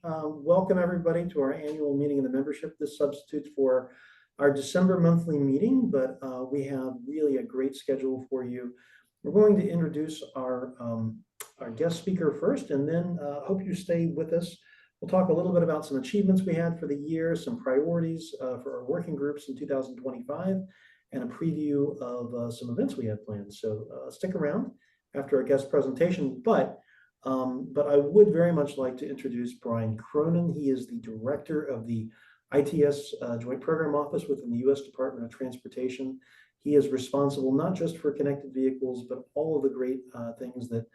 Welcome everybody to our annual meeting of the membership. This substitutes for our December monthly meeting, but we have really a great schedule for you. We're going to introduce our guest speaker first, and then hope you stay with us. We'll talk a little bit about some achievements we had for the year, some priorities for our working groups in 2025, and a preview of some events we have planned. So stick around after our guest presentation, but I would very much like to introduce Brian Cronin. He is the director of the ITS Joint Program Office within the U.S. Department of Transportation. He is responsible not just for connected vehicles, but all of the great things that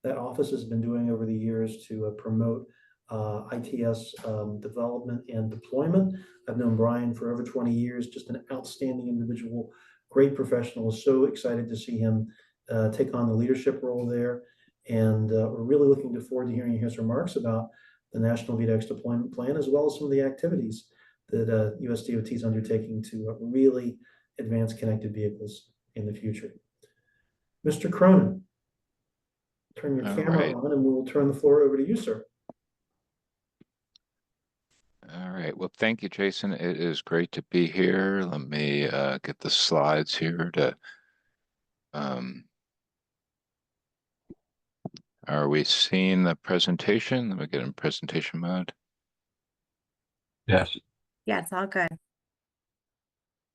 that office has been doing over the years to promote ITS development and deployment. I've known Brian for over 20 years, just an outstanding individual, great professional. So excited to see him take on the leadership role there. And we're really looking forward to hearing his remarks about the National VDEX Deployment Plan, as well as some of the activities that USDOT is undertaking to really advance connected vehicles in the future. Mr. Cronin, turn your camera on and we'll turn the floor over to you, sir. All right. Well, thank you, Jason. It is great to be here. Let me get the slides here to... Are we seeing the presentation? Let me get in presentation mode. Yes. Yeah, it's all good.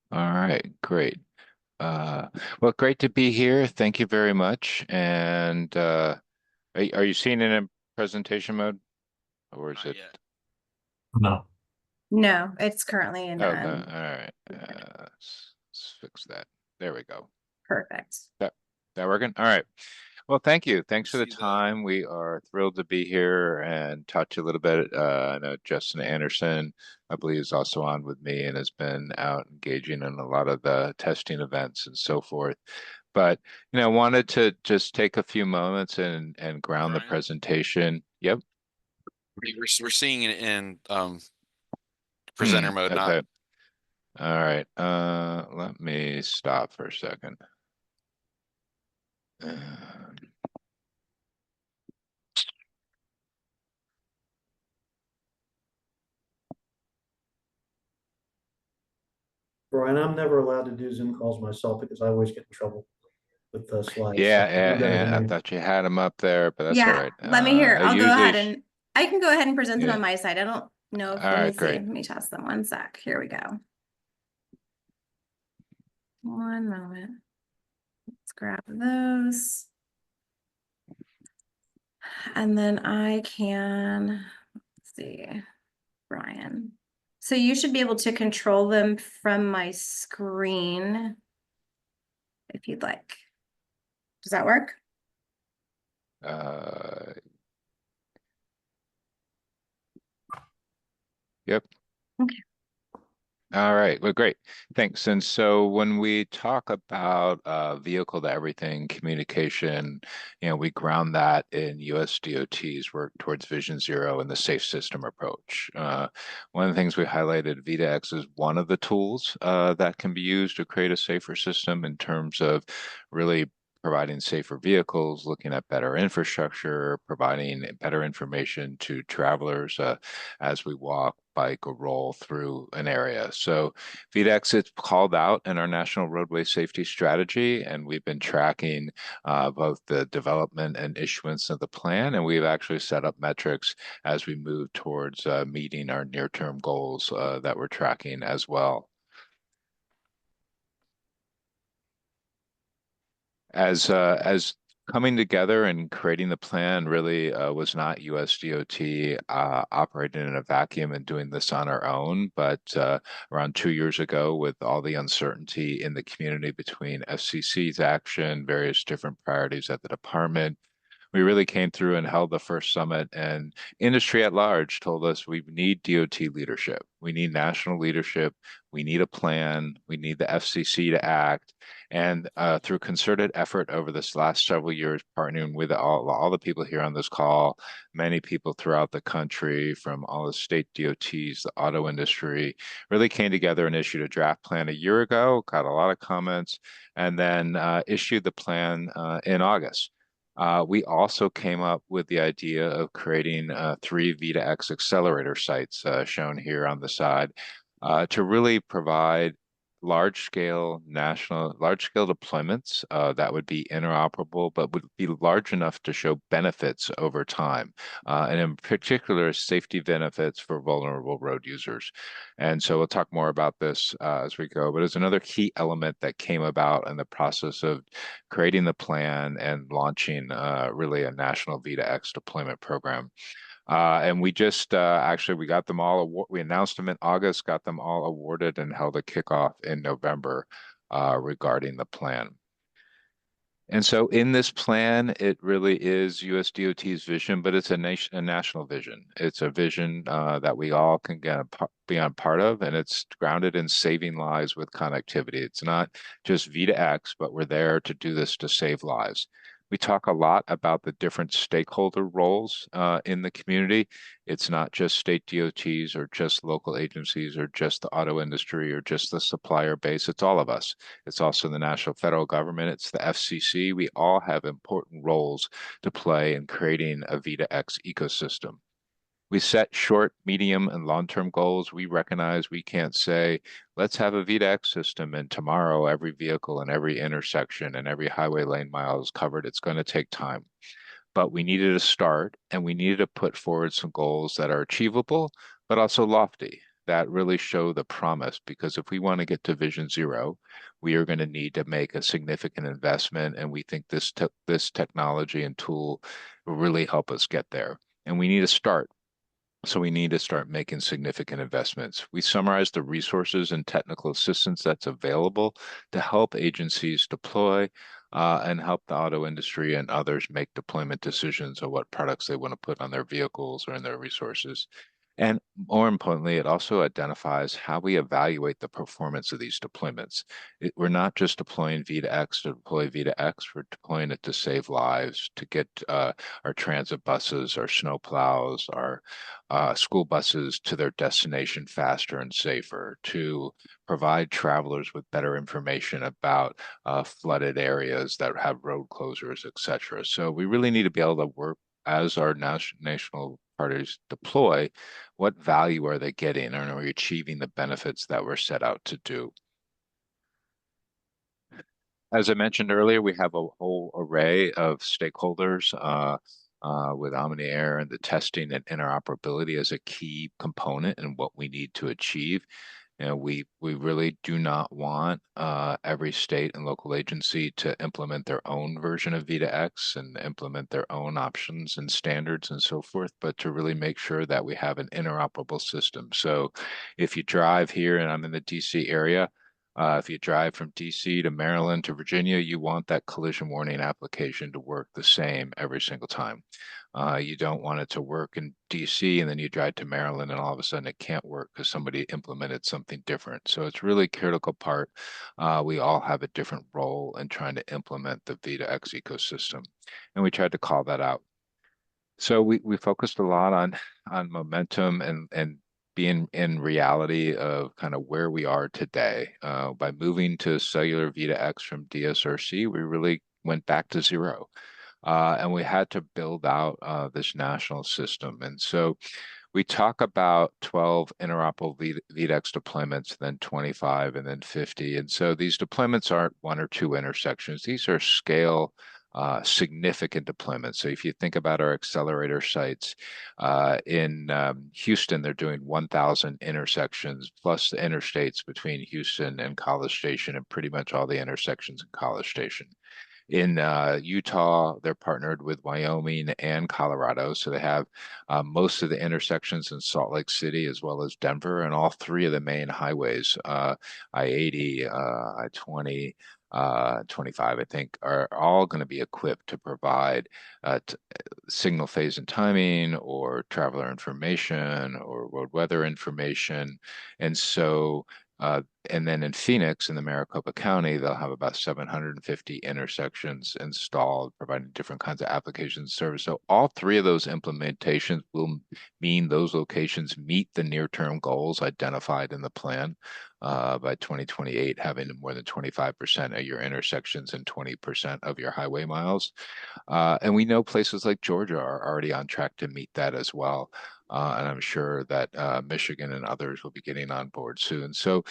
All right, great. Well, great to be here. Thank you very much. And are you seeing it in presentation mode? Or is it? No. No, it's currently in. Okay, all right. Let's fix that. There we go. Perfect. That working? All right. Well, thank you. Thanks for the time. We are thrilled to be here and talk to you a little bit. I know Justin Anderson, I believe, is also on with me and has been out engaging in a lot of the testing events and so forth. But, you know, wanted to just take a few moments and ground the presentation. Yep. We're seeing it in presenter mode. Okay. All right. Let me stop for a second. Brian, I'm never allowed to do Zoom calls myself because I always get in trouble with the slides. Yeah, I thought you had them up there, but that's all right. Let me hear. I'll go ahead and I can go ahead and present it on my side. I don't know if let me see. Let me test them. One sec. Here we go. One moment. Let's grab those. And then I can, let's see, Brian. So you should be able to control them from my screen if you'd like. Does that work? Yep. Okay. All right. Well, great. Thanks. And so when we talk about vehicle to everything communication, you know, we ground that in USDOT's work towards Vision Zero and the safe system approach. One of the things we highlighted, VDEX is one of the tools that can be used to create a safer system in terms of really providing safer vehicles, looking at better infrastructure, providing better information to travelers as we walk, bike, or roll through an area. So VDEX is called out in our National Roadway Safety Strategy, and we've been tracking both the development and issuance of the plan, and we've actually set up metrics as we move towards meeting our near-term goals that we're tracking as well. As coming together and creating the plan really was not USDOT operating in a vacuum and doing this on our own, but around 2 years ago, with all the uncertainty in the community between FCC's action, various different priorities at the department, we really came through and held the first summit, and industry at large told us we need DOT leadership. We need national leadership. We need a plan. We need the FCC to act. And through concerted effort over this last several years, partnering with all the people here on this call, many people throughout the country, from all the state DOTs, the auto industry, really came together and issued a draft plan a year ago, got a lot of comments, and then issued the plan in August. We also came up with the idea of creating 3 V2X accelerator sites shown here on the side to really provide large-scale deployments that would be interoperable, but would be large enough to show benefits over time, and in particular, safety benefits for vulnerable road users. And so we'll talk more about this as we go, but it's another key element that came about in the process of creating the plan and launching really a national V2X deployment program. And we just actually we got them all. We announced them in August, got them all awarded, and held a kickoff in November regarding the plan. And so in this plan, it really is USDOT's vision, but it's a national vision. It's a vision that we all can be on part of, and it's grounded in saving lives with connectivity. It's not just V2X, but we're there to do this to save lives. We talk a lot about the different stakeholder roles in the community. It's not just state DOTs or just local agencies or just the auto industry or just the supplier base. It's all of us. It's also the national federal government. It's the FCC. We all have important roles to play in creating a V2X ecosystem. We set short, medium, and long-term goals. We recognize we can't say, let's have a V2X system and tomorrow every vehicle and every intersection and every highway lane mile is covered. It's going to take time. But we needed to start, and we needed to put forward some goals that are achievable, but also lofty, that really show the promise. Because if we want to get to Vision Zero, we are going to need to make a significant investment, and we think this technology and tool will really help us get there. And we need to start. So we need to start making significant investments. We summarize the resources and technical assistance that's available to help agencies deploy and help the auto industry and others make deployment decisions on what products they want to put on their vehicles or in their resources. And more importantly, it also identifies how we evaluate the performance of these deployments. We're not just deploying V2X to deploy V2X, we're deploying it to save lives, to get our transit buses, our snow plows, our school buses to their destination faster and safer, to provide travelers with better information about flooded areas that have road closures, et cetera. So we really need to be able to work as our national parties deploy, what value are they getting, and are we achieving the benefits that we're set out to do? As I mentioned earlier, we have a whole array of stakeholders with OmniAir and the testing and interoperability as a key component in what we need to achieve. You know, we really do not want every state and local agency to implement their own version of V2X and implement their own options and standards and so forth, but to really make sure that we have an interoperable system. So if you drive here, and I'm in the DC area, if you drive from DC to Maryland to Virginia, you want that collision warning application to work the same every single time. You don't want it to work in DC and then you drive to Maryland and all of a sudden it can't work because somebody implemented something different. So it's really a critical part. We all have a different role in trying to implement the V2X ecosystem, and we tried to call that out. So we focused a lot on momentum and being in reality of kind of where we are today. By moving to cellular V2X from DSRC, we really went back to zero. And we had to build out this national system. And so we talk about 12 interoperable V2X deployments, then 25, and then 50. And so these deployments aren't one or two intersections. These are scale significant deployments. So if you think about our accelerator sites in Houston, they're doing 1,000 intersections plus the interstates between Houston and College Station and pretty much all the intersections in College Station. In Utah, they're partnered with Wyoming and Colorado. So they have most of the intersections in Salt Lake City as well as Denver, and all three of the main highways, I-80, I-20, 25, I think, are all going to be equipped to provide signal phase and timing or traveler information or road weather information. And so And then in Phoenix, in the Maricopa County, they'll have about 750 intersections installed, providing different kinds of application service. So all three of those implementations will mean those locations meet the near-term goals identified in the plan by 2028, having more than 25% of your intersections and 20% of your highway miles. And we know places like Georgia are already on track to meet that as well. And I'm sure that Michigan and others will be getting on board soon. So,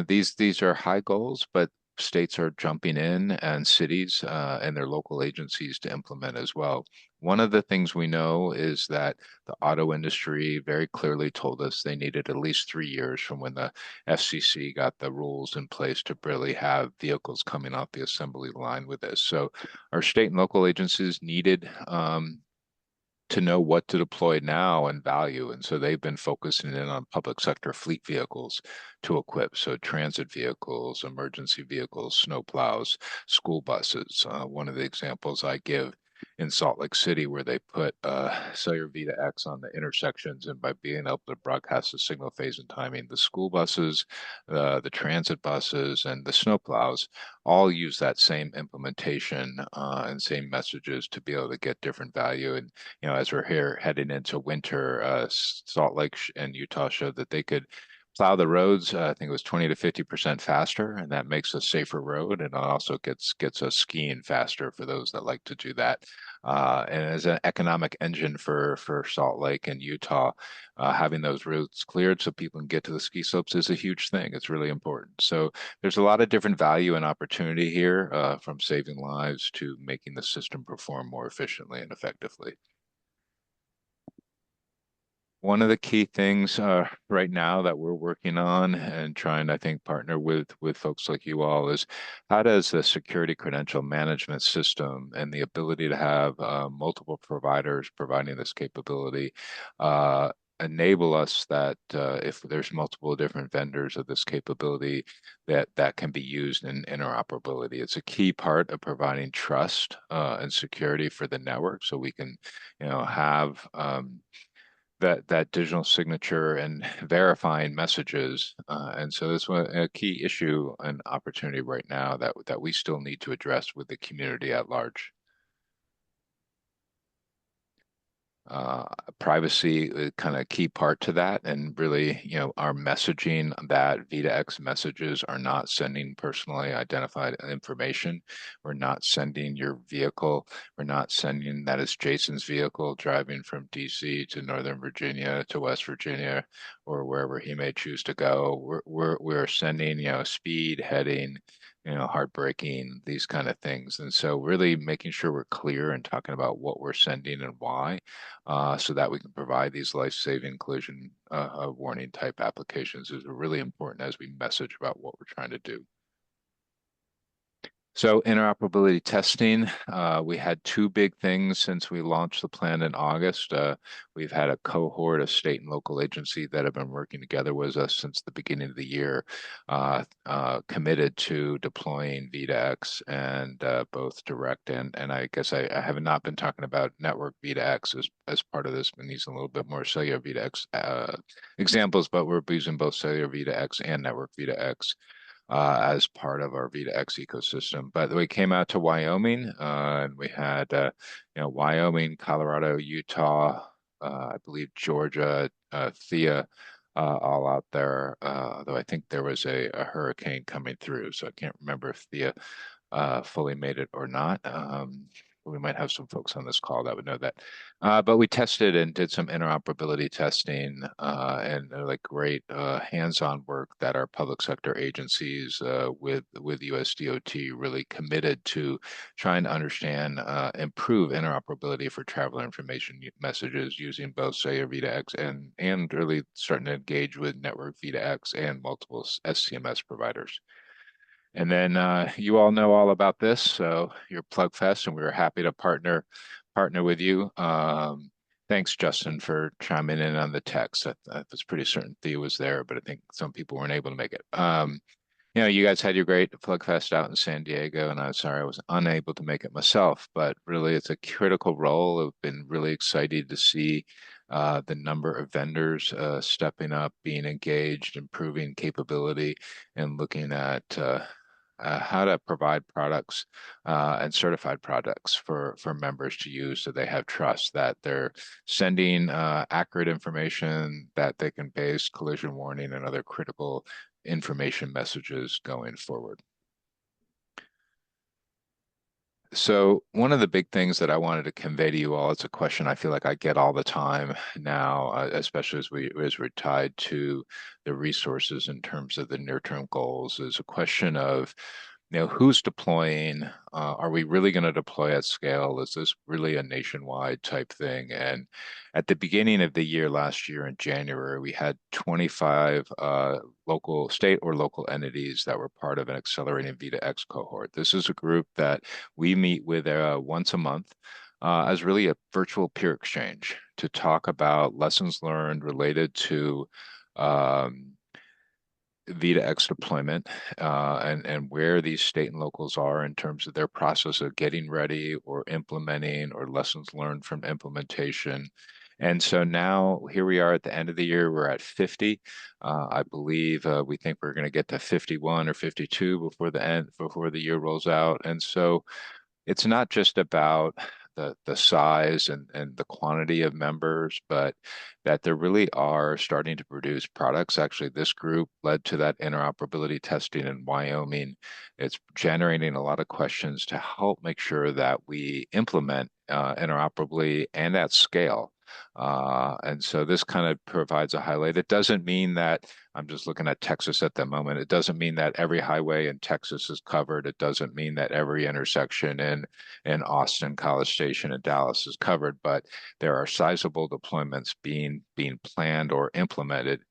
these are high goals, but states are jumping in and cities and their local agencies to implement as well. One of the things we know is that the auto industry very clearly told us they needed at least 3 years from when the FCC got the rules in place to really have vehicles coming off the assembly line with this. So our state and local agencies needed to know what to deploy now and value. And so they've been focusing in on public sector fleet vehicles to equip. So transit vehicles, emergency vehicles, snow plows, school buses. One of the examples I give in Salt Lake City, where they put cellular V2X on the intersections, and by being able to broadcast the signal phase and timing, the school buses, the transit buses, and the snow plows all use that same implementation and same messages to be able to get different value. And as we're here heading into winter, Salt Lake and Utah showed that they could plow the roads. I think it was 20 to 50% faster, and that makes a safer road, and also gets us skiing faster for those that like to do that. And as an economic engine for Salt Lake and Utah, having those roads cleared so people can get to the ski slopes is a huge thing. It's really important. So there's a lot of different value and opportunity here, from saving lives to making the system perform more efficiently and effectively. One of the key things right now that we're working on and trying to, I think, partner with folks like you all is how does the security credential management system and the ability to have multiple providers providing this capability enable us that if there's multiple different vendors of this capability, that can be used in interoperability. It's a key part of providing trust and security for the network, so we can, have that digital signature and verifying messages. And so this was a key issue and opportunity right now that we still need to address with the community at large. Privacy is kind of a key part to that, and really, our messaging that V2X messages are not sending personally identified information. We're not sending your vehicle. We're not sending that it's Jason's vehicle driving from DC to Northern Virginia to West Virginia or wherever he may choose to go. We're sending, speed, heading, heartbreaking, these kind of things. And so really making sure we're clear and talking about what we're sending and why, so that we can provide these life-saving collision warning type applications is really important as we message about what we're trying to do. So interoperability testing, we had two big things since we launched the plan in August. We've had a cohort of state and local agency that have been working together with us since the beginning of the year, committed to deploying V2X and both direct and I guess I have not been talking about network V2X as part of this, been using a little bit more cellular V2X examples, but we're using both cellular V2X and network V2X. As part of our V2X ecosystem. But we came out to Wyoming, and we had, Wyoming, Colorado, Utah, I believe Georgia, Thea, all out there. Though I think there was a hurricane coming through, so I can't remember if Thea fully made it or not. We might have some folks on this call that would know that. But we tested and did some interoperability testing and like great hands-on work that our public sector agencies with USDOT really committed to trying to understand, improve interoperability for traveler information messages using both cellular V2X and really starting to engage with network V2X and multiple SCMS providers. And then you all know all about this, so you're PlugFest, and we were happy to partner with you. Thanks, Justin, for chiming in on the text. I was pretty certain Thea was there, but I think some people weren't able to make it. You guys had your great PlugFest out in San Diego, and I'm sorry I was unable to make it myself, but really it's a critical role. I've been really excited to see the number of vendors stepping up, being engaged, improving capability, and looking at how to provide products and certified products for members to use, so they have trust that they're sending accurate information, that they can base collision warning and other critical information messages going forward. So one of the big things that I wanted to convey to you all, it's a question I feel like I get all the time now, especially as we're tied to the resources in terms of the near-term goals, is a question of, who's deploying? Are we really going to deploy at scale? Is this really a nationwide type thing? And at the beginning of the year, last year in January, we had 25 local, state or local entities that were part of an accelerating V2X cohort. This is a group that we meet with once a month as really a virtual peer exchange to talk about lessons learned related to V2X deployment and where these state and locals are in terms of their process of getting ready or implementing, or lessons learned from implementation. And so now here we are at the end of the year, we're at 50. I believe we think we're going to get to 51 or 52 before the year rolls out. And so it's not just about the size and the quantity of members, but that there really are starting to produce products. Actually, this group led to that interoperability testing in Wyoming. It's generating a lot of questions to help make sure that we implement interoperably and at scale. And so this kind of provides a highlight. It doesn't mean that, I'm just looking at Texas at the moment, it doesn't mean that every highway in Texas is covered. It doesn't mean that every intersection in Austin, College Station, and Dallas is covered, but there are sizable deployments being planned or implemented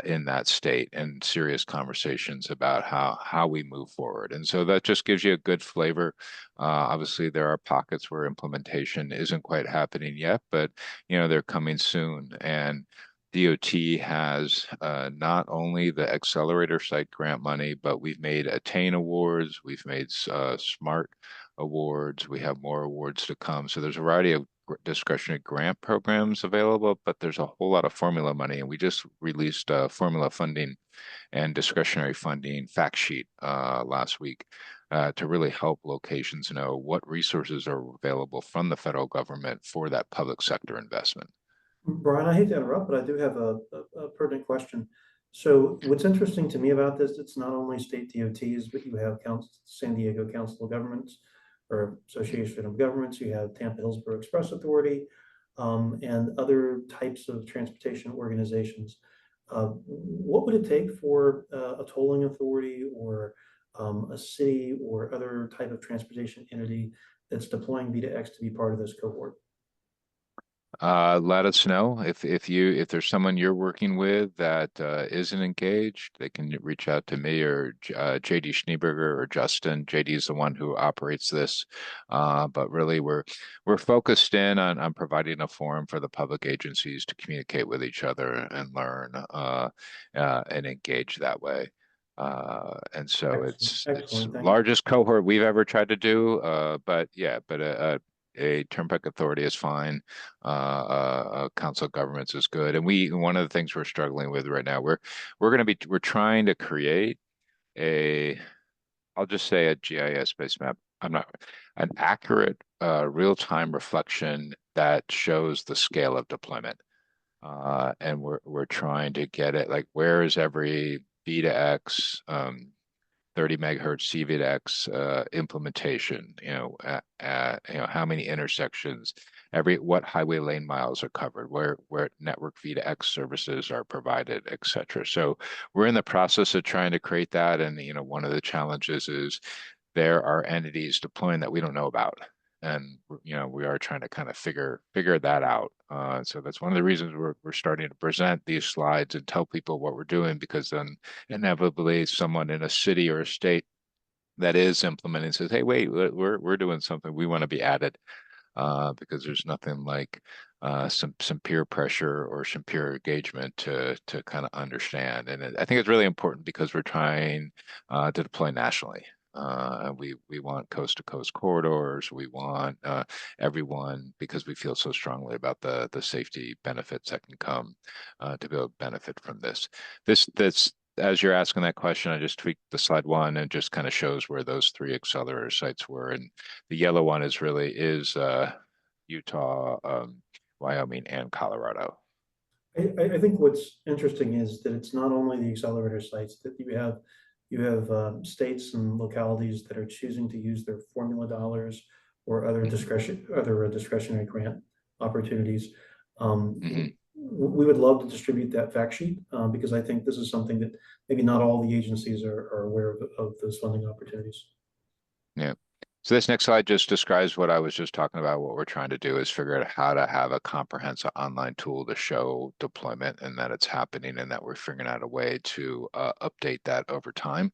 in that state, and serious conversations about how we move forward. And so that just gives you a good flavor. Obviously, there are pockets where implementation isn't quite happening yet, but they're coming soon. And DOT has not only the accelerator site grant money, but we've made Attain awards, we've made SMART awards, we have more awards to come. So there's a variety of discretionary grant programs available, but there's a whole lot of formula money, and we just released a formula funding and discretionary funding fact sheet last week to really help locations know what resources are available from the federal government for that public sector investment. Brian, I hate to interrupt, but I do have a pertinent question. So what's interesting to me about this, it's not only state DOTs, but you have San Diego Council of Governments, or Association of Governments, you have Tampa Hillsborough Express Authority, and other types of transportation organizations. What would it take for a tolling authority or a city or other type of transportation entity that's deploying V2X to be part of this cohort? Let us know if there's someone you're working with that isn't engaged. They can reach out to me or JD Schneeberger or Justin. JD is the one who operates this, but really we're focused in on providing a forum for the public agencies to communicate with each other and learn and engage that way. And so it's the largest cohort we've ever tried to do, but a turnpike authority is fine. A council of governments is good. And one of the things we're struggling with right now, we're trying to create I'll just say a GIS-based map. An accurate real-time reflection that shows the scale of deployment. And we're trying to get it, like, where is every V2X 30 megahertz CV2X implementation, how many intersections, what highway lane miles are covered, where network V2X services are provided, et cetera. So we're in the process of trying to create that. And, one of the challenges is there are entities deploying that we don't know about. And, we are trying to kind of figure that out. So that's one of the reasons we're starting to present these slides and tell people what we're doing, because then inevitably someone in a city or a state that is implementing says, hey, wait, we're doing something, we want to be added, because there's nothing like some peer pressure or some peer engagement to kind of understand. And I think it's really important because we're trying to deploy nationally. And we want coast to coast corridors. We want everyone, because we feel so strongly about the safety benefits that can come to be able to benefit from this. This as you're asking that question, I just tweaked the slide one and just kind of shows where those 3 accelerator sites were. And the yellow one is Utah, Wyoming, and Colorado. I think what's interesting is that it's not only the accelerator sites, that you have states and localities that are choosing to use their formula dollars or other discretionary grant opportunities. Mhm. We would love to distribute that fact sheet because I think this is something that maybe not all the agencies are aware of those funding opportunities. Yeah. So this next slide just describes what I was just talking about. What we're trying to do is figure out how to have a comprehensive online tool to show deployment and that it's happening, and that we're figuring out a way to update that over time.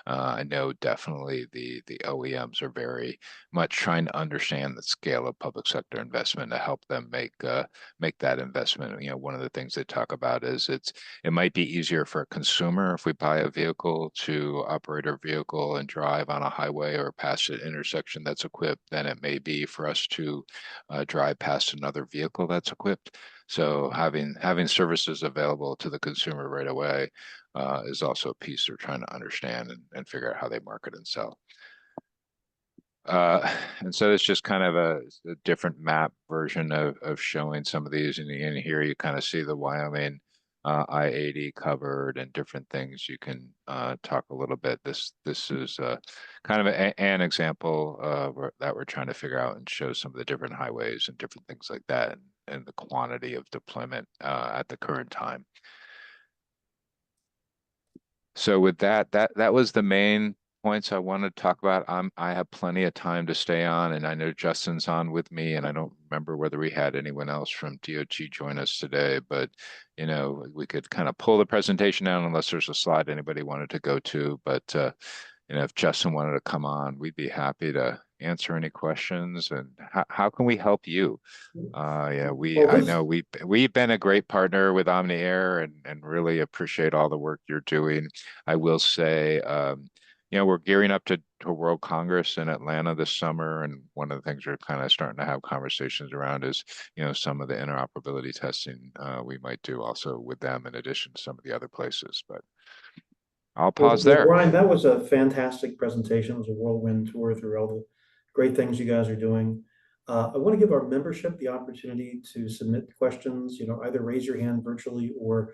I know definitely the OEMs are very much trying to understand the scale of public sector investment to help them make that investment. You know, one of the things they talk about is it might be easier for a consumer if we buy a vehicle to operate our vehicle and drive on a highway or past an intersection that's equipped than it may be for us to drive past another vehicle that's equipped. So having services available to the consumer right away is also a piece they're trying to understand and figure out how they market and sell. And so it's just kind of a different map version of showing some of these. And in here you kind of see the Wyoming I-80 covered and different things. You can talk a little bit. This is kind of an example that we're trying to figure out and show some of the different highways and different things like that, and the quantity of deployment at the current time. So with that was the main points I wanted to talk about. I have plenty of time to stay on, and I know Justin's on with me, and I don't remember whether we had anyone else from DOT join us today, but you know, we could kind of pull the presentation down unless there's a slide anybody wanted to go to. But you know, if Justin wanted to come on, we'd be happy to answer any questions. And how can we help you? Yeah, I know we've been a great partner with OmniAir and really appreciate all the work you're doing. I will say, you know, we're gearing up to World Congress in Atlanta this summer, and one of the things we're kind of starting to have conversations around is, you know, some of the interoperability testing we might do also with them in addition to some of the other places. But I'll pause there. Brian, that was a fantastic presentation. It was a whirlwind tour through all the great things you guys are doing. I want to give our membership the opportunity to submit questions, you know, either raise your hand virtually or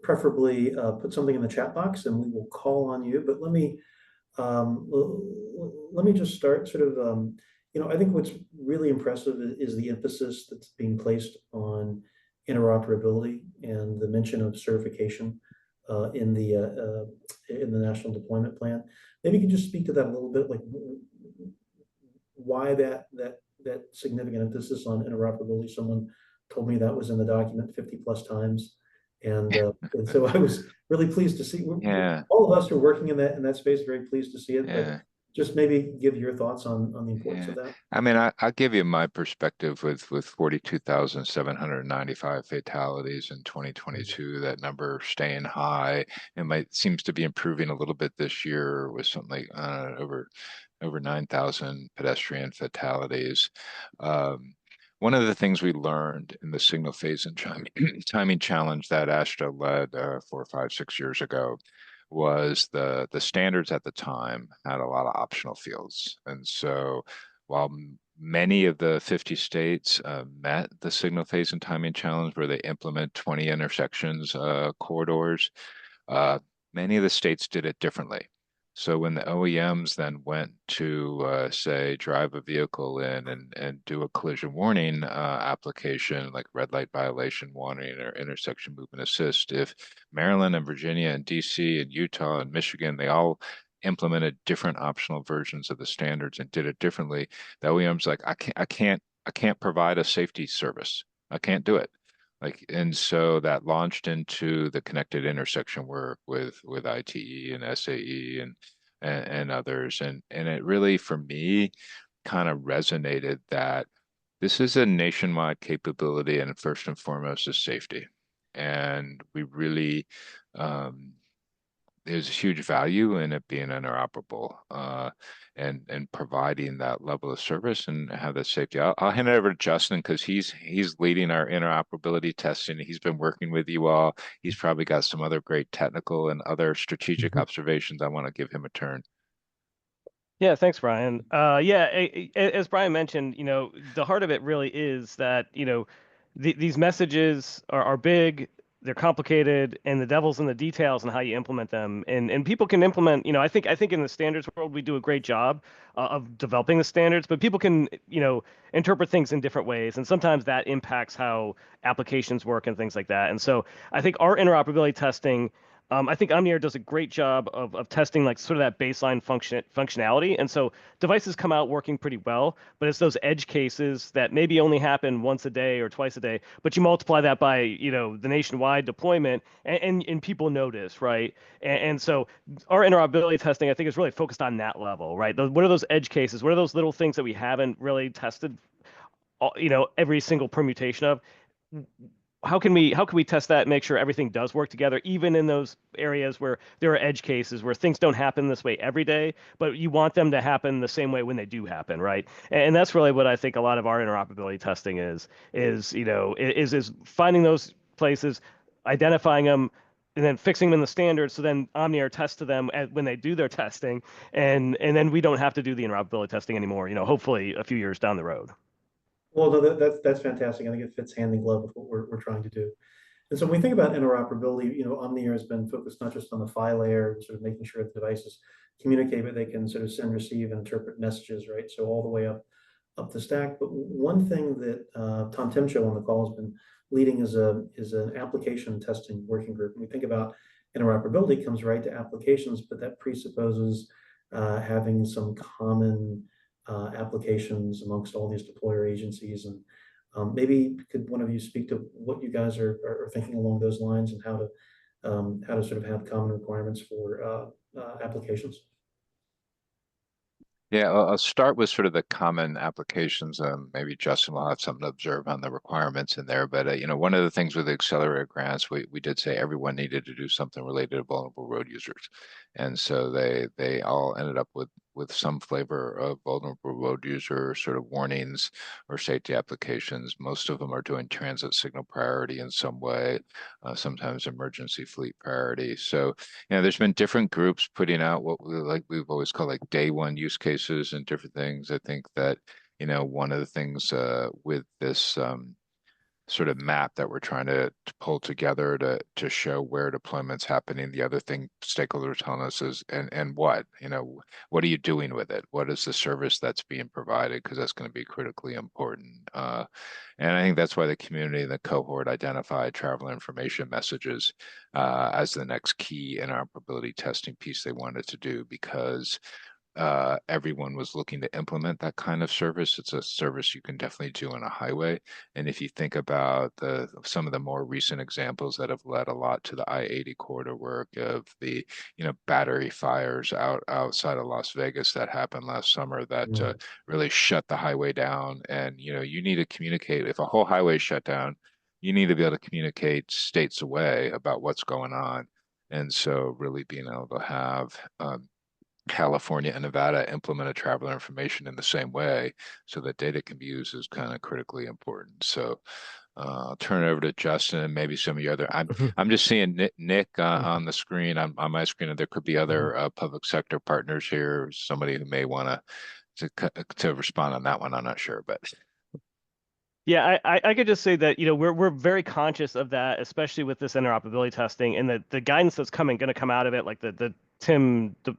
preferably put something in the chat box and we will call on you. But let me just start sort of, you know, I think what's really impressive is the emphasis that's being placed on interoperability and the mention of certification in the national deployment plan. Maybe you can just speak to that a little bit, like why that significant emphasis on interoperability. Someone told me that was in the document 50 plus times. And so I was really pleased to see. Yeah. All of us who are working in that space, very pleased to see it. Yeah. But just maybe give your thoughts on the importance of that. I mean, I'll give you my perspective with 42,795 fatalities in 2022, that number staying high. It seems to be improving a little bit this year with something like over 9,000 pedestrian fatalities. One of the things we learned in the signal phase and timing challenge that ASHTA led 4, 5, 6 years ago was the standards at the time had a lot of optional fields. And so while many of the 50 states met the signal phase and timing challenge where they implement 20 intersections corridors, many of the states did it differently. So when the OEMs then went to say drive a vehicle in and do a collision warning application like red light violation warning or intersection movement assist, if Maryland and Virginia and DC and Utah and Michigan, they all implemented different optional versions of the standards and did it differently, the OEM's like, I can't provide a safety service. I can't do it. Like, and so that launched into the connected intersection work with ITE and SAE and others. And it really, for me, kind of resonated that this is a nationwide capability, and first and foremost is safety. And we really, there's huge value in it being interoperable, and providing that level of service and have that safety. I'll hand it over to Justin because he's leading our interoperability testing. He's been working with you all. He's probably got some other great technical and other strategic observations. I want to give him a turn. Yeah, thanks, Brian. Yeah, as Brian mentioned, the heart of it really is that, these messages are big, they're complicated, and the devil's in the details and how you implement them. And people can implement, I think in the standards world we do a great job of developing the standards, but people can, interpret things in different ways, and sometimes that impacts how applications work and things like that. And so I think our interoperability testing. I think OmniAir does a great job of testing like sort of that baseline functionality. And so devices come out working pretty well, but it's those edge cases that maybe only happen once a day or twice a day, but you multiply that by, the nationwide deployment and people notice, right? And so our interoperability testing, I think, is really focused on that level, right? What are those edge cases? What are those little things that we haven't really tested, every single permutation of? How can we test that and make sure everything does work together, even in those areas where there are edge cases where things don't happen this way every day, but you want them to happen the same way when they do happen, right? And that's really what I think a lot of our interoperability testing is finding those places, identifying them, and then fixing them in the standards. So then OmniAir tests to them when they do their testing, and then we don't have to do the interoperability testing anymore. Hopefully a few years down the road. Well, no, that's fantastic. I think it fits hand in glove with what we're trying to do. And so when we think about interoperability, OmniAir has been focused not just on the file layer, sort of making sure that devices communicate, but they can sort of send, receive, and interpret messages, right? So all the way up the stack. But one thing that Tom Timcho on the call has been leading is an application testing working group. When we think about interoperability, it comes right to applications, but that presupposes having some common applications amongst all these deployer agencies. And maybe could one of you speak to what you guys are thinking along those lines, and how to sort of have common requirements for applications? Yeah, I'll start with sort of the common applications. Maybe Justin will have something to observe on the requirements in there. But one of the things with the accelerator grants, we did say everyone needed to do something related to vulnerable road users, and so they all ended up with some flavor of vulnerable road user sort of warnings or safety applications. Most of them are doing transit signal priority in some way, sometimes emergency fleet priority. So there's been different groups putting out what we've always called like day one use cases and different things. I think that, one of the things with this sort of map that we're trying to pull together to show where deployment's happening. The other thing stakeholders telling us is, and what are you doing with it? What is the service that's being provided? Because that's going to be critically important. And I think that's why the community and the cohort identified traveler information messages as the next key interoperability testing piece they wanted to do, because everyone was looking to implement that kind of service. It's a service you can definitely do on a highway. And if you think about some of the more recent examples that have led a lot to the I-80 corridor work of the battery fires outside of Las Vegas that happened last summer that really shut the highway down. And you need to communicate. If a whole highway is shut down, you need to be able to communicate states away about what's going on. And so really being able to have California and Nevada implement a traveler information in the same way so that data can be used is kind of critically important. So I'll turn it over to Justin and maybe some of the other. I'm just seeing Nick on the screen, on my screen, and there could be other public sector partners here, somebody who may want to respond on that one. I'm not sure, but. Yeah, I could just say that we're very conscious of that, especially with this interoperability testing and the guidance that's going to come out of it, like the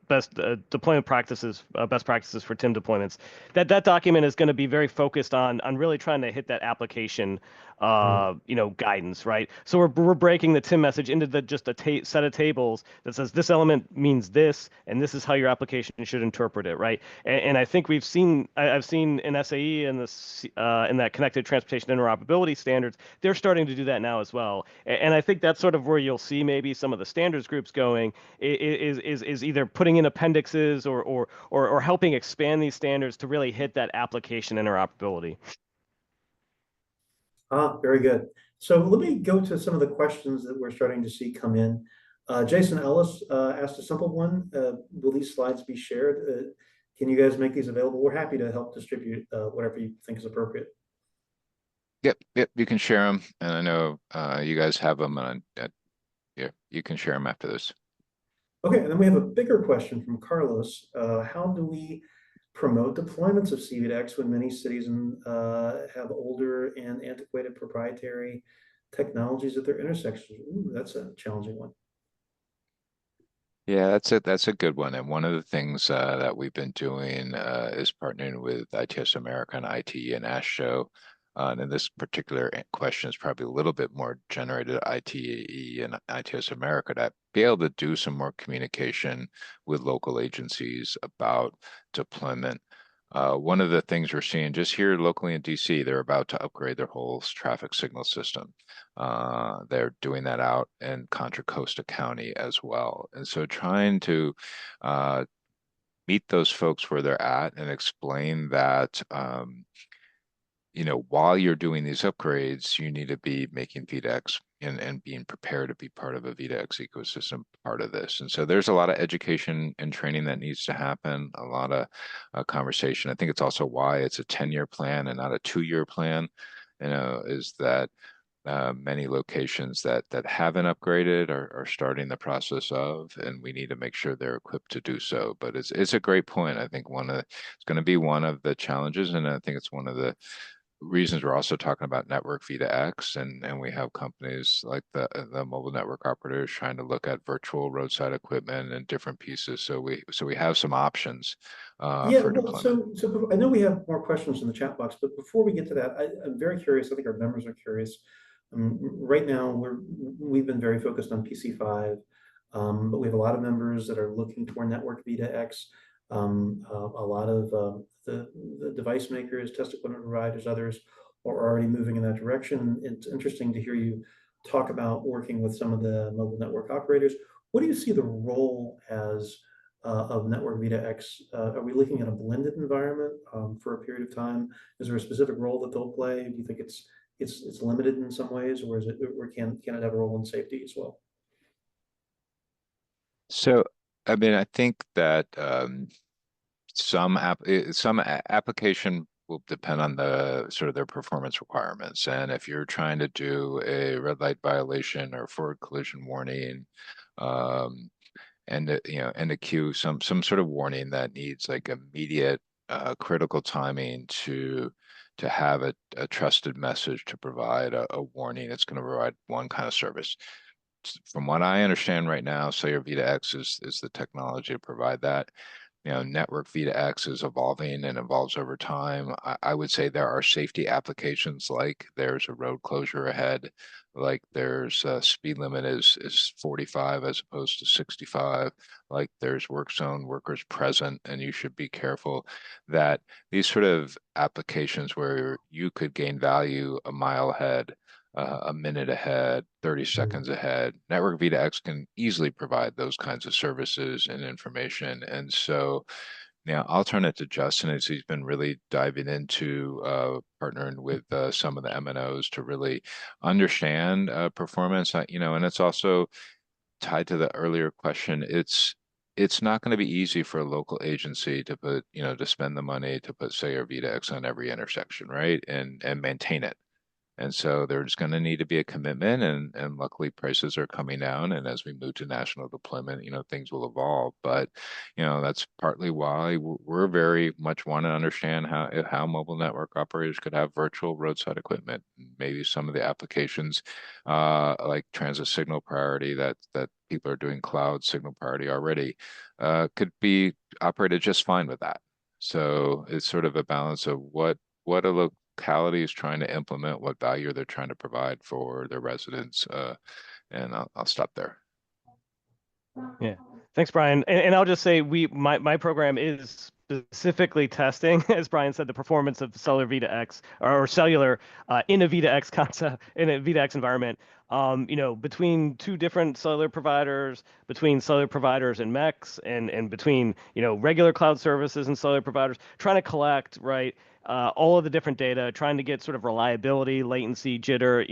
best deployment practices, best practices for TIM deployments. That document is going to be very focused on really trying to hit that application, guidance, right? So we're breaking the TIM message into just a set of tables that says this element means this, and this is how your application should interpret it, right? And I think I've seen in SAE and this in that connected transportation interoperability standards, they're starting to do that now as well. And I think that's sort of where you'll see maybe some of the standards groups going is either putting in appendixes or helping expand these standards to really hit that application interoperability. Very good. So let me go to some of the questions that we're starting to see come in. Jason Ellis asked a simple one. Will these slides be shared? Can you guys make these available? We're happy to help distribute whatever you think is appropriate. Yep, you can share them, and I know you guys have them, and yeah, you can share them after this. Okay, and then we have a bigger question from Carlos. How do we promote deployments of CV2X when many cities have older and antiquated proprietary technologies at their intersections? Ooh, that's a challenging one. Yeah, that's a good one. And one of the things that we've been doing is partnering with ITS America and ITE and ASHO. And in this particular question is probably a little bit more generated at ITE and ITS America to be able to do some more communication with local agencies about deployment. One of the things we're seeing just here locally in DC, they're about to upgrade their whole traffic signal system. They're doing that out in Contra Costa County as well. And so trying to meet those folks where they're at and explain that, while you're doing these upgrades, you need to be making V2X and being prepared to be part of a V2X ecosystem part of this. And so there's a lot of education and training that needs to happen, a lot of conversation. I think it's also why it's a 10-year plan and not a 2-year plan, is that many locations that haven't upgraded are starting the process of, and we need to make sure they're equipped to do so. But it's a great point. I think it's going to be one of the challenges, and I think it's one of the reasons we're also talking about network V2X, and we have companies like the mobile network operators trying to look at virtual roadside equipment and different pieces. So we have some options for deployment. So I know we have more questions in the chat box, but before we get to that, I'm very curious. I think our members are curious. Right now, we've been very focused on PC5, but we have a lot of members that are looking toward network V2X. A lot of the device makers, test equipment providers, others are already moving in that direction. It's interesting to hear you talk about working with some of the mobile network operators. What do you see the role as of network V2X? Are we looking at a blended environment for a period of time? Is there a specific role that they'll play? Do you think it's limited in some ways, or can it have a role in safety as well? So, I mean, I think that some application will depend on the sort of their performance requirements. And if you're trying to do a red light violation or forward collision warning, and a queue, some sort of warning that needs like immediate critical timing to have a trusted message to provide a warning, it's going to provide one kind of service. From what I understand right now, Cellular V2X is the technology to provide that. Network V2X is evolving and evolves over time. I would say there are safety applications, like there's a road closure ahead, like there's a speed limit is 45 as opposed to 65, like there's work zone workers present, and you should be careful that these sort of applications where you could gain value a mile ahead, a minute ahead, 30 seconds ahead. Network V2X can easily provide those kinds of services and information. And so, I'll turn it to Justin, as he's been really diving into partnering with some of the MNOs to really understand performance. And it's also tied to the earlier question. It's not going to be easy for a local agency to put, to spend the money to put, say, V2X on every intersection, right? And maintain it. And so there's going to need to be a commitment, and luckily prices are coming down. And as we move to national deployment, things will evolve. But, that's partly why we're very much want to understand how mobile network operators could have virtual roadside equipment. Maybe some of the applications like transit signal priority that people are doing cloud signal priority already could be operated just fine with that. So it's sort of a balance of what a locality is trying to implement, what value they're trying to provide for their residents, and I'll stop there. Yeah, thanks, Brian. And I'll just say my program is specifically testing, as Brian said, the performance of cellular V2X or cellular in a V2X concept, in a V2X environment. Between two different cellular providers, between cellular providers and MECs, and between regular cloud services and cellular providers, trying to collect all of the different data, trying to get sort of reliability, latency, jitter,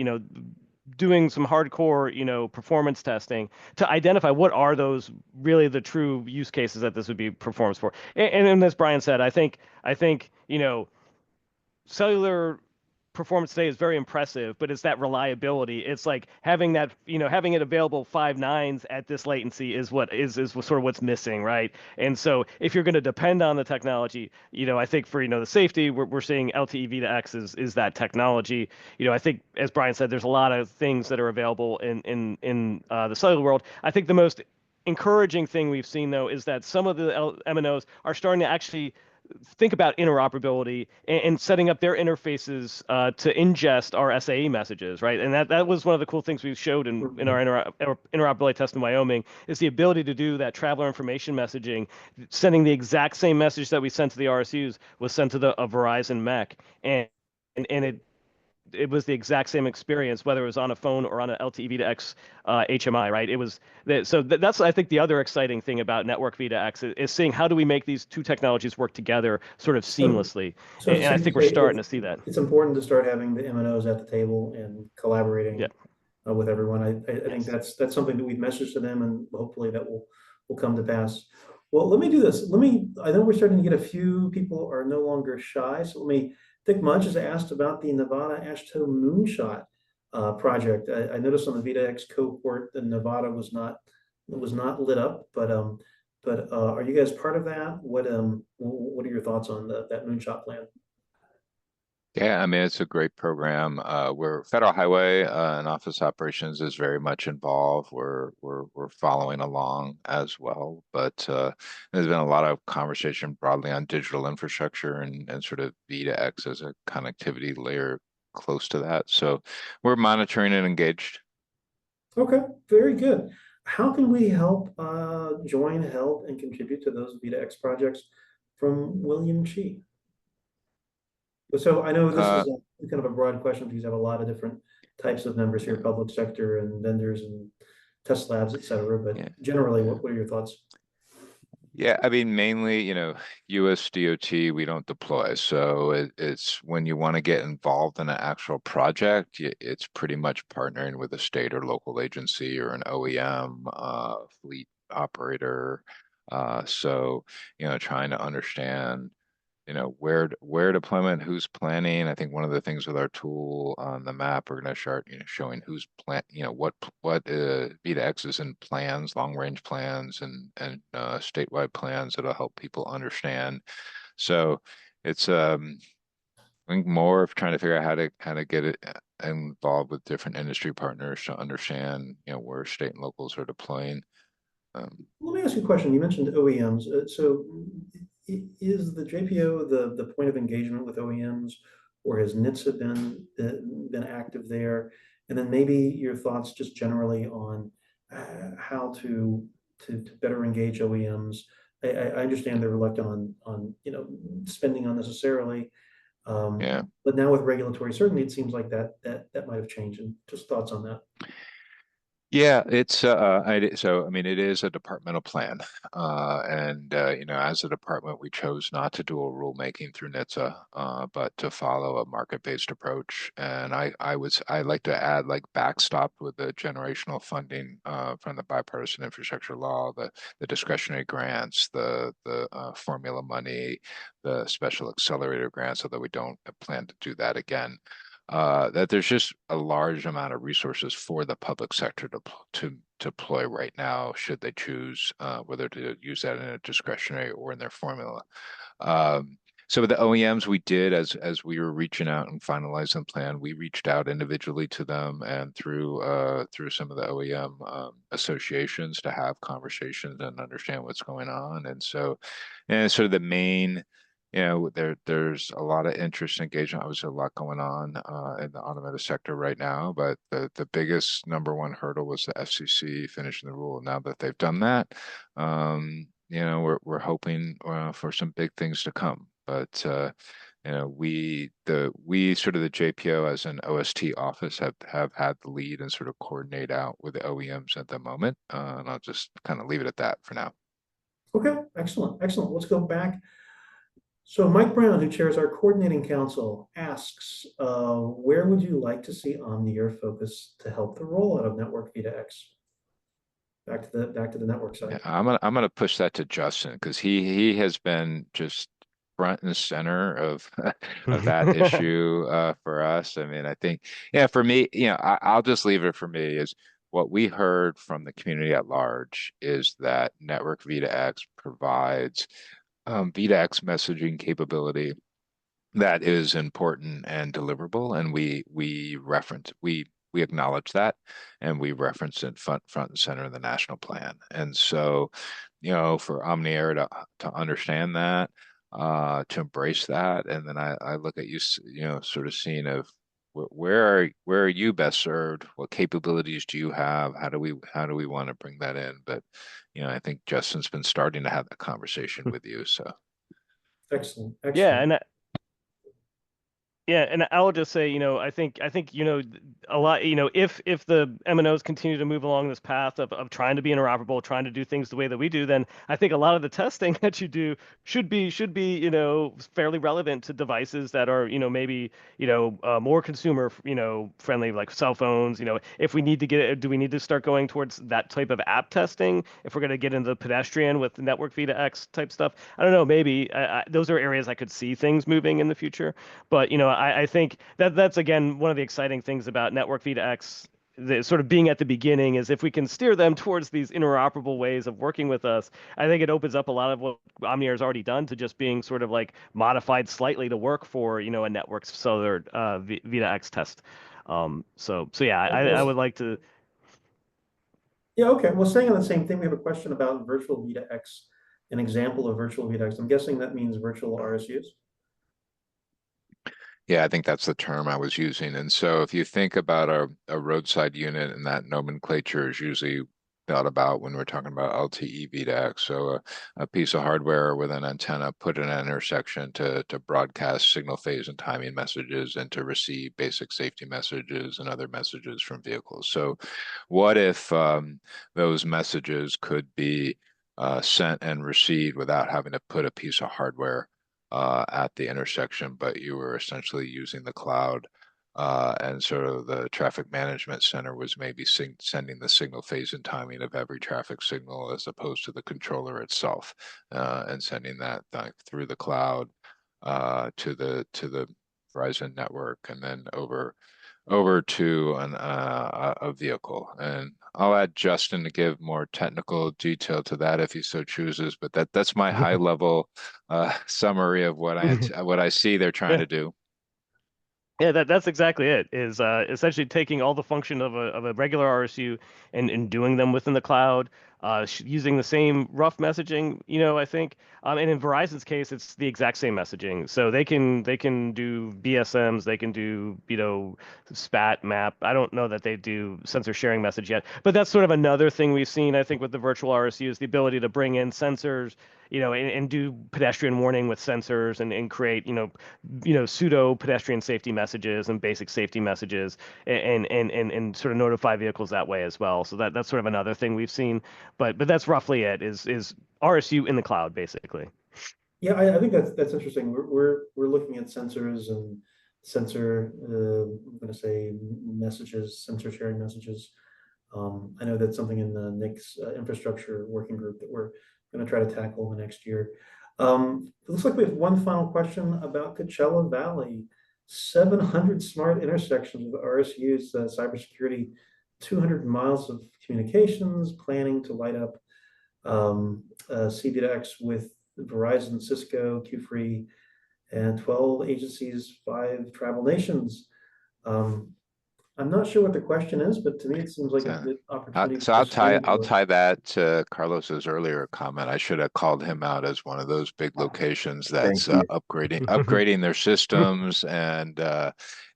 doing some hardcore, performance testing to identify what are those really the true use cases that this would be performance for. And as Brian said, I think, cellular performance today is very impressive, but it's that reliability. It's like having that, having it available 5 nines at this latency is what is sort of what's missing, right? And so if you're going to depend on the technology, I think for, the safety, we're seeing LTE V2X is that technology. I think, as Brian said, there's a lot of things that are available in the cellular world. I think the most encouraging thing we've seen, though, is that some of the MNOs are starting to actually think about interoperability and setting up their interfaces to ingest our SAE messages, right? And that was one of the cool things we showed in our interoperability test in Wyoming, is the ability to do that traveler information messaging, sending the exact same message that we sent to the RSUs was sent to a Verizon MEC, and it was the exact same experience, whether it was on a phone or on an LTE V2X HMI, right? It was that's I think the other exciting thing about network V2X is seeing how do we make these two technologies work together sort of seamlessly, So and I think we're starting to see that. It's important to start having the MNOs at the table and collaborating Yeah. with everyone. I think Yes. that's something that we've messaged to them, and hopefully that will come to pass. Well, let me do this. I know we're starting to get a few people are no longer shy, so Dick Mudge has asked about the Nevada AASHTO Moonshot project. I noticed on the V2X cohort that Nevada was not lit up, but are you guys part of that? What are your thoughts on that Moonshot plan? Yeah, I mean, it's a great program. We're Federal Highway and Office Operations is very much involved. We're following along as well, but there's been a lot of conversation broadly on digital infrastructure and sort of V2X as a connectivity layer close to that. So we're monitoring and engaged. Okay, very good. How can we help join, help, and contribute to those V2X projects from William Chi? So I know this is kind of a broad question because you have a lot of different types of members here, public sector and vendors and test labs, et cetera. But Yeah. generally, what are your thoughts? Yeah, I mean, mainly, USDOT, we don't deploy. So it's when you want to get involved in an actual project, it's pretty much partnering with a state or local agency or an OEM, fleet operator. So, trying to understand where deployment, who's planning. I think one of the things with our tool on the map, we're going to start, showing who's what V2X is in plans, long range plans, and statewide plans that'll help people understand. So it's I think more of trying to figure out how to get it involved with different industry partners to understand, where state and locals are deploying. Let me ask you a question. You mentioned OEMs. So is the JPO the point of engagement with OEMs, or has NHTSA been active there? And then maybe your thoughts just generally on how to better engage OEMs. I understand they're reluctant on spending unnecessarily. Yeah. But now with regulatory certainty, it seems like that might have changed. And just thoughts on that. Yeah, it's so I mean it is a departmental plan, and as a department we chose not to do a rulemaking through NHTSA, but to follow a market-based approach. And I like to add like backstop with the generational funding from the bipartisan infrastructure law, the discretionary grants, the formula money, the special accelerator grants, so that we don't plan to do that again. That there's just a large amount of resources for the public sector to deploy right now, should they choose whether to use that in a discretionary or in their formula. So with the OEMs, we did, as we were reaching out and finalizing the plan, we reached out individually to them and through some of the OEM associations to have conversations and understand what's going on. And so, sort of the main, there's a lot of interest and engagement. Obviously, a lot going on in the automotive sector right now, but the biggest #1 hurdle was the FCC finishing the rule. Now that they've done that, we're hoping for some big things to come. But we sort of the JPO as an OST office have had the lead and sort of coordinate out with the OEMs at the moment, and I'll just kind of leave it at that for now. Okay, excellent. Let's go back. So Mike Brown, who chairs our coordinating council, asks, where would you like to see OmniAir focus to help the rollout of Network V2X? Back to the network Yeah, side. I'm gonna push that to Justin because he has been just front and center of of that issue for us. I mean, I think yeah, for me, I'll just leave it for me is what we heard from the community at large is that Network V2X provides V2X messaging capability that is important and deliverable, and we acknowledge that, and we reference it front and center in the national plan. And so, for OmniAir to understand that, to embrace that, and then I look at you, sort of seeing of where are you best served? What capabilities do you have? How do we want to bring that in? But I think Justin's been starting to have that conversation with you. So Excellent, Yeah, excellent. and I will just say, I think, a lot, if the MNOs continue to move along this path of trying to be interoperable, trying to do things the way that we do, then I think a lot of the testing that you do should be, fairly relevant to devices that are, maybe, more consumer, friendly, like cell phones. If we need to do we need to start going towards that type of app testing? If we're going to get into the pedestrian with network V2X type stuff, I don't know, maybe those are areas I could see things moving in the future. But I think that's again one of the exciting things about Network V2X, sort of being at the beginning, is if we can steer them towards these interoperable ways of working with us, I think it opens up a lot of what OmniAir has already done to just being sort of like modified slightly to work for a network cellular V2X test. So yeah, I would like to. Yeah, okay. Well, staying on the same thing, we have a question about virtual V2X, an example of virtual V2X. I'm guessing that means virtual RSUs. yeah, I think that's the term I was using. And so if you think about a roadside unit, and that nomenclature is usually thought about when we're talking about LTE V2X. So a piece of hardware with an antenna put in an intersection to broadcast signal phase and timing messages and to receive basic safety messages and other messages from vehicles. So what if those messages could be sent and received without having to put a piece of hardware at the intersection, but you were essentially using the cloud, and sort of the traffic management center was maybe sending the signal phase and timing of every traffic signal as opposed to the controller itself, and sending that through the cloud to the Verizon network, and then over to a vehicle. And I'll add Justin to give more technical detail to that if he so chooses, but that's my high level summary of what I see they're trying Yeah. to do. Yeah, that's exactly it. Is essentially taking all the function of a regular RSU and doing them within the cloud, using the same rough messaging. I think, and in Verizon's case, it's the exact same messaging. So they can do BSMs, they can do SPAT map. I don't know that they do sensor sharing message yet, but that's sort of another thing we've seen. I think with the virtual RSU is the ability to bring in sensors, and do pedestrian warning with sensors and create pseudo pedestrian safety messages and basic safety messages, and sort of notify vehicles that way as well. So that's sort of another thing we've seen, but that's roughly it. Is RSU in the cloud basically. Yeah, I think that's interesting. We're looking at sensors and sensor. I'm going to say messages, sensor sharing messages. I know that's something in the NIC's infrastructure working group that we're going to try to tackle in the next year. It looks like we have one final question about Coachella Valley. 700 smart intersections with RSUs, cybersecurity, 200 miles of communications, planning to light up C2X with Verizon, Cisco, Q-Free, and 12 agencies, 5 travel nations. I'm not sure what the question is, but to me, it seems like a good opportunity. So I'll tie that to Carlos's earlier comment. I should have called him out as one of those big locations that's upgrading their systems, and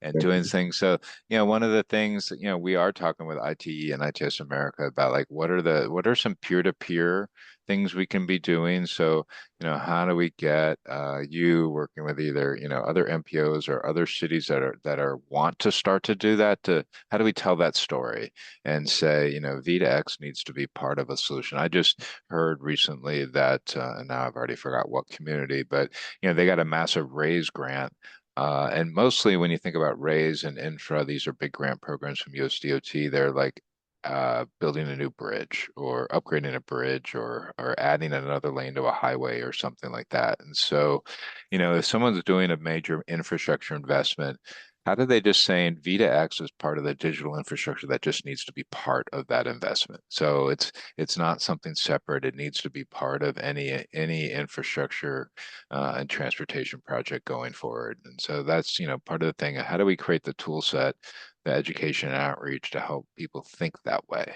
and doing things. So, one of the things, we are talking with ITE and ITS America about like what are some peer-to-peer things we can be doing. So, how do we get you working with either, other MPOs or other cities that are want to start to do that, to how do we tell that story and say, V2X needs to be part of a solution. I just heard recently that, and now I've already forgot what community, but they got a massive RAISE grant. And mostly when you think about RAISE and infra, these are big grant programs from USDOT. They're like building a new bridge or upgrading a bridge or adding another lane to a highway or something like that. And so, if someone's doing a major infrastructure investment, how do they just saying V2X is part of the digital infrastructure that just needs to be part of that investment? So it's not something separate. It needs to be part of any infrastructure and transportation project going forward. And so that's part of the thing. How do we create the tool set, the education and outreach to help people think that way?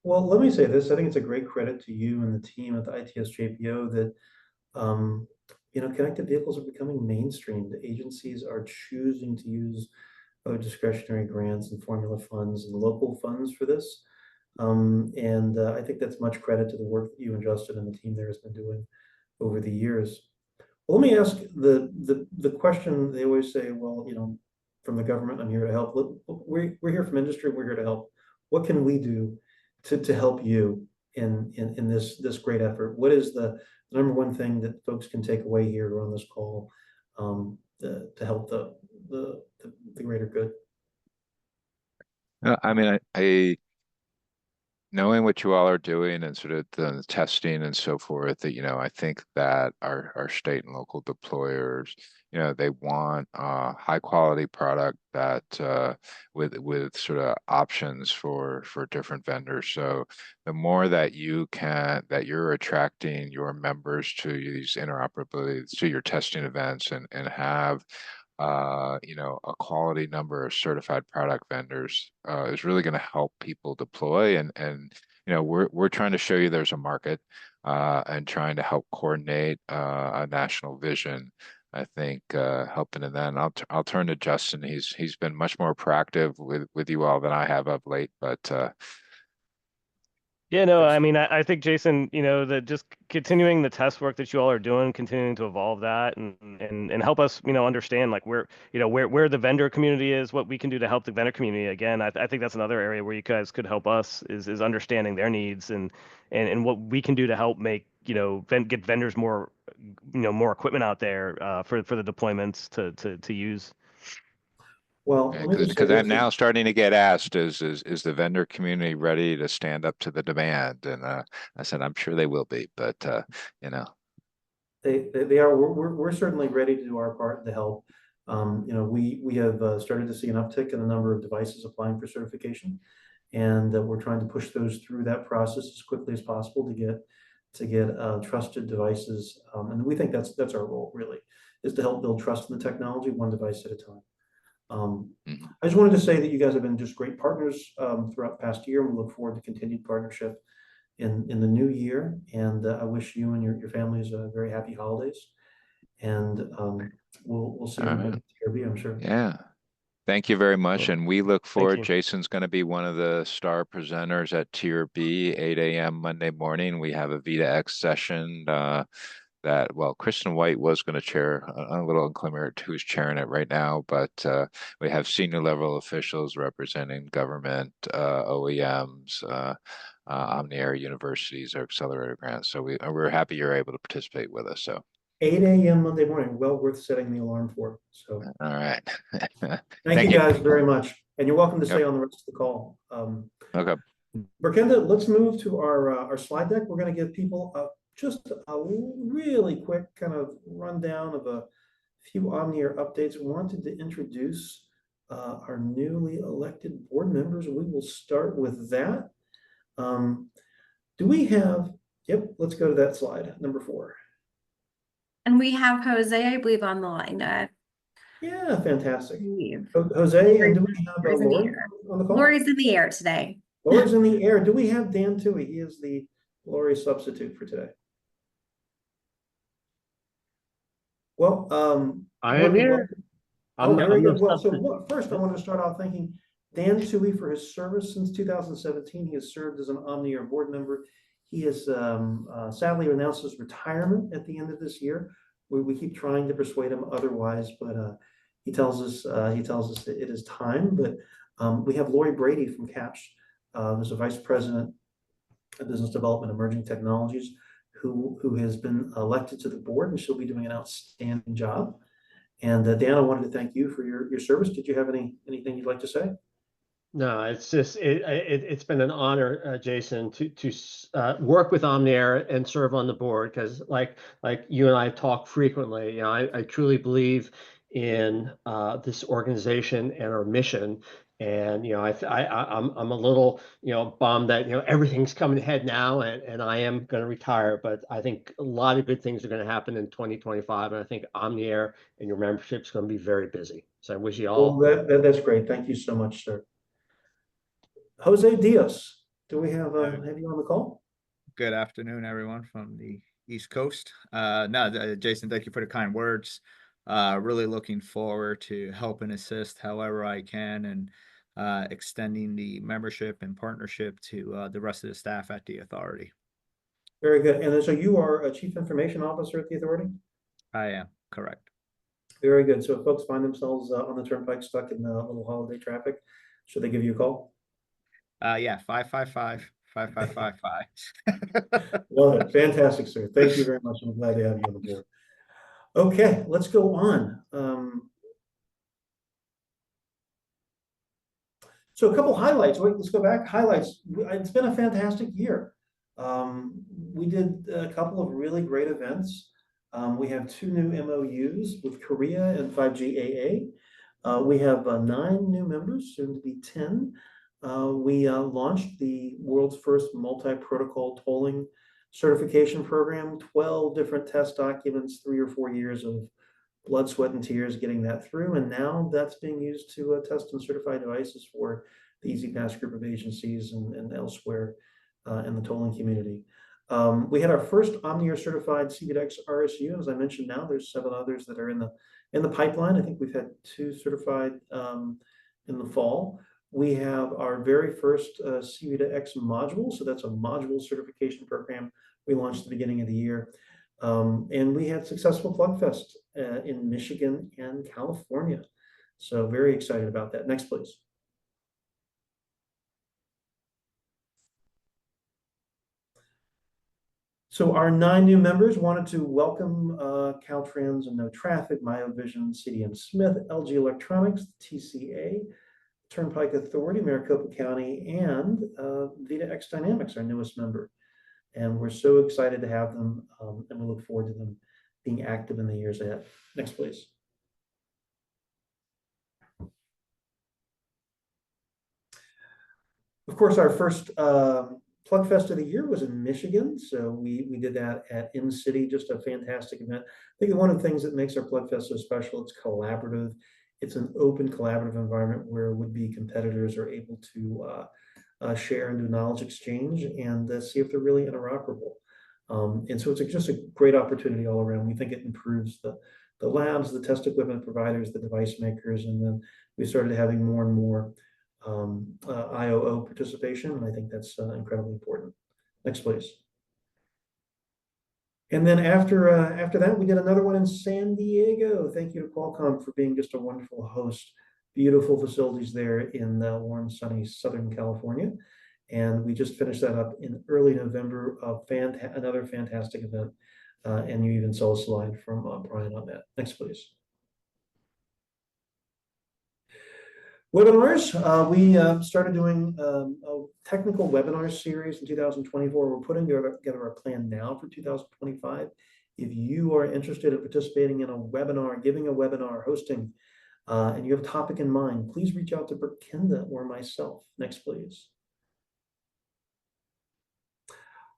Well, let me say this. I think it's a great credit to you and the team at the ITS JPO that connected vehicles are becoming mainstream. The agencies are choosing to use discretionary grants and formula funds and local funds for this. And I think that's much credit to the work that you and Justin and the team there has been doing over the years. Well, let me ask the question they always say, well, from the government, I'm here to help. We're here from industry, we're here to help. What can we do to help you in this great effort? What is the number one thing that folks can take away here on this call to help the greater good? I mean, I knowing what you all are doing and sort of the testing and so forth, that I think that our state and local deployers, they want a high quality product that with sort of options for different vendors. So the more that you're attracting your members to these interoperability, to your testing events and have a quality number of certified product vendors is really going to help people deploy. And we're trying to show you there's a market and trying to help coordinate a national vision. I think helping in that. And I'll turn to Justin. He's been much more proactive with you all than I have of late, but. Yeah, no, I mean, I think Jason, that just continuing the test work that you all are doing, continuing to evolve that and help us, understand like where the vendor community is, what we can do to help the vendor community. Again, I think that's another area where you guys could help us is understanding their needs and what we can do to help make, get vendors more, more equipment out there for the deployments to use. Well, let me just say Because I'm this. now starting to get asked, is the vendor community ready to stand up to the demand? And I said, I'm sure they will be, but They are. We're certainly ready to do our part to help. We have started to see an uptick in the number of devices applying for certification, and we're trying to push those through that process as quickly as possible to get trusted devices. And we think that's our role really, is to help build trust in the technology one device at a time. I just wanted to say that you guys have been just great partners throughout the past year. We look forward to continued partnership in the new year, and I wish you and your families a very happy holidays. And we'll see you in TRB, I'm sure. Yeah. Thank you very much. And we look forward. you. Jason's going to be one of the star presenters at TRB, 8 a.m. Monday morning. We have a V2X session Kristen White was going to chair, a little unclear who's chairing it right now, but we have senior level officials representing government, OEMs, OmniAir universities, or accelerator grants. So we're happy you're able to participate with us. So 8 a.m. Monday morning, well worth setting the alarm for. So all right. thank you guys very much. And you're welcome to stay on the rest of the call. Okay. Brenda, let's move to our slide deck. We're going to give people just a really quick kind of rundown of a few OmniAir updates. We wanted to introduce our newly elected board members. We will start with that. Do we have, yep, let's go to that slide, number 4. And we have Jose, I believe, on the line. Yeah, fantastic. Leave. Jose, and do we have Lori's in the Lori air. on the call? Lori's in the air today. Lori's in the air. Do we have Dan Toohey? He is the Lori substitute for today. Well, I am here. Very good. Well, so substitute. first I wanted to start off thanking Dan Tui for his service since 2017. He has served as an OmniAir board member. He has sadly announced his retirement at the end of this year. We keep trying to persuade him otherwise, but he tells us that it is time. But we have Lori Brady from CAPS, who's a vice president of business development, emerging technologies, who has been elected to the board, and she'll be doing an outstanding job. And Dan, I wanted to thank you for your service. Did you have anything you'd like to say? No, it's just it's been an honor, Jason, to work with OmniAir and serve on the board, because like you and I talk frequently. You know, I truly believe in this organization and our mission. And you know, I'm a little bummed that everything's coming ahead now, and I am going to retire. But I think a lot of good things are going to happen in 2025, and I think OmniAir and your membership is going to be very busy. So I wish you all. Well, that's great. Thank you so much, sir. Jose Diaz, do we have you on the call? Good afternoon, everyone from the East Coast. Jason, thank you for the kind words. Really looking forward to help and assist however I can, and extending the membership and partnership to the rest of the staff at the authority. Very good. And so you are a chief information officer at the authority? I am, correct. Very good. So if folks find themselves on the turnpike stuck in the little holiday traffic, should they give you a call? Yeah, 555-5555. Love it. Fantastic, sir. Thank you very much. I'm glad to have you on the board. Okay, let's go on. So a couple highlights. Wait, let's go back. Highlights. It's been a fantastic year. We did a couple of really great events. We have 2 new MOUs with Korea and 5G AA. We have 9 new members, soon to be 10. We launched the world's first multi-protocol tolling certification program, 12 different test documents, 3 or 4 years of blood, sweat, and tears getting that through. And now that's being used to test and certify devices for the EasyPass group of agencies and elsewhere in the tolling community. We had our first OmniAir certified C-V2X RSU. As I mentioned, now there's 7 others that are in the pipeline. I think we've had 2 certified in the fall. We have our very first C-V2X module. So that's a module certification program we launched at the beginning of the year. And we had successful PlugFest in Michigan and California. So very excited about that. Next, please. So our 9 new members wanted to welcome Caltrans and No Traffic, MyoVision, CDM Smith, LG Electronics, TCA, Turnpike Authority, Maricopa County, and VitaX Dynamics, our newest member. And we're so excited to have them, and we look forward to them being active in the years ahead. Next, please. Of course, our first PlugFest of the year was in Michigan. So we did that at In-City, just a fantastic event. I think one of the things that makes our PlugFest so special, it's collaborative. It's an open collaborative environment where would-be competitors are able to share and do knowledge exchange and see if they're really interoperable. And so it's just a great opportunity all around. We think it improves the labs, the test equipment providers, the device makers, and then we started having more and more IOO participation, and I think that's incredibly important. Next, please. And then after that, we did another one in San Diego. Thank you to Qualcomm for being just a wonderful host. Beautiful facilities there in warm, sunny Southern California. And we just finished that up in early November. Another fantastic event. And you even saw a slide from Brian on that. Next, please. Webinars. We started doing a technical webinar series in 2024. We're putting together a plan now for 2025. If you are interested in participating in a webinar, giving a webinar, hosting, and you have a topic in mind, please reach out to Burkinda or myself. Next, please.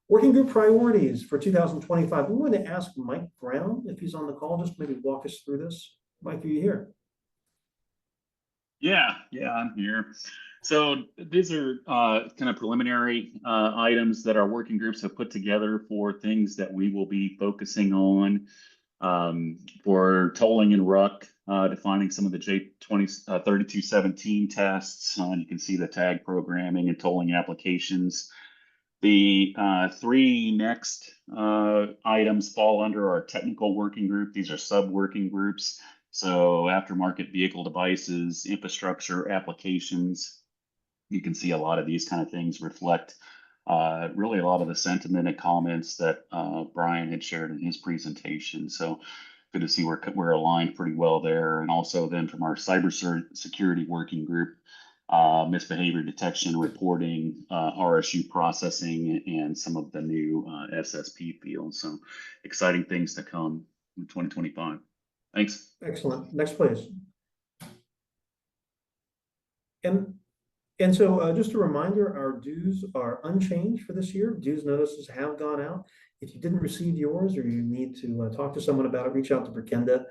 Working group priorities for 2025. We want to ask Mike Brown, if he's on the call, just maybe walk us through this. Mike, are you here? Yeah, I'm here. So these are kind of preliminary items that our working groups have put together for things that we will be focusing on For tolling and RUC, defining some of the J3217 tests. You can see the tag programming and tolling applications. The three next items fall under our technical working group. These are sub-working groups. So aftermarket vehicle devices, infrastructure applications. You can see a lot of these kind of things reflect really a lot of the sentiment and comments that Brian had shared in his presentation. So good to see we're aligned pretty well there. And also then from our cybersecurity working group, misbehavior detection, reporting, RSU processing, and some of the new SSP fields. So exciting things to come in 2025. Thanks. Excellent. Next, please. And so just a reminder, our dues are unchanged for this year. Dues notices have gone out. If you didn't receive yours or you need to talk to someone about it, reach out to Brenda.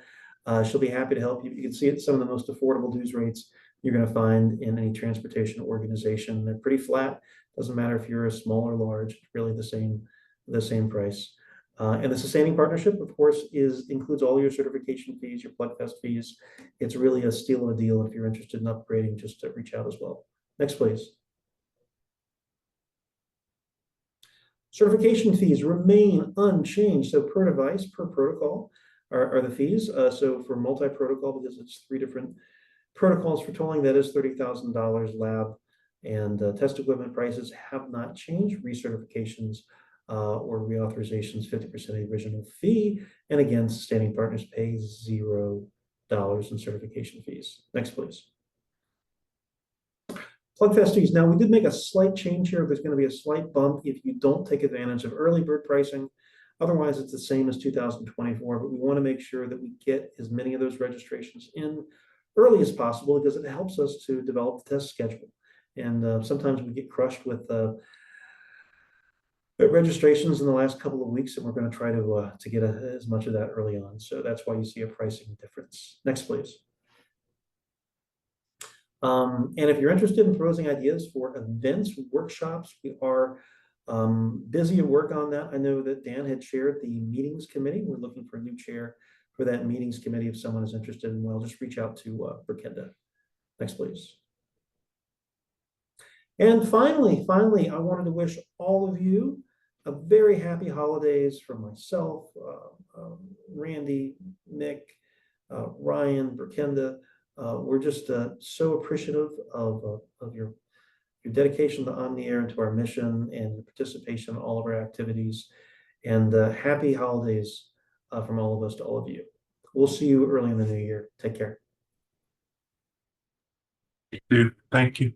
She'll be happy to help you. You can see it's some of the most affordable dues rates you're going to find in any transportation organization. They're pretty flat. Doesn't matter if you're a small or large, really the same price. And the sustaining partnership, of course, includes all your certification fees, your PlugFest fees. It's really a steal of a deal. If you're interested in upgrading, just to reach out as well. Next, please. Certification fees remain unchanged. So per device, per protocol are the fees. So for multi-protocol, because it's 3 different protocols for tolling, that is $30,000 lab. And test equipment prices have not changed. Recertifications or reauthorizations, 50% of the original fee. And again, sustaining partners pay $0 in certification fees. Next, please. PlugFest fees. Now, we did make a slight change here. There's going to be a slight bump if you don't take advantage of early bird pricing. Otherwise, it's the same as 2024, but we want to make sure that we get as many of those registrations in early as possible because it helps us to develop the test schedule. And sometimes we get crushed with registrations in the last couple of weeks, and we're going to try to get as much of that early on. So that's why you see a pricing difference. Next, please. And if you're interested in proposing ideas for events, workshops, we are busy at work on that. I know that Dan had shared the meetings committee. We're looking for a new chair for that meetings committee. If someone is interested, and well, just reach out to Brenda. Next, please. And finally, I wanted to wish all of you a very happy holidays from myself, Randy, Nick, Ryan, Brenda. We're just so appreciative of your dedication to OmniAir and to our mission and participation in all of our activities. And happy holidays from all of us to all of you. We'll see you early in the new year. Take care. Dude, thank you.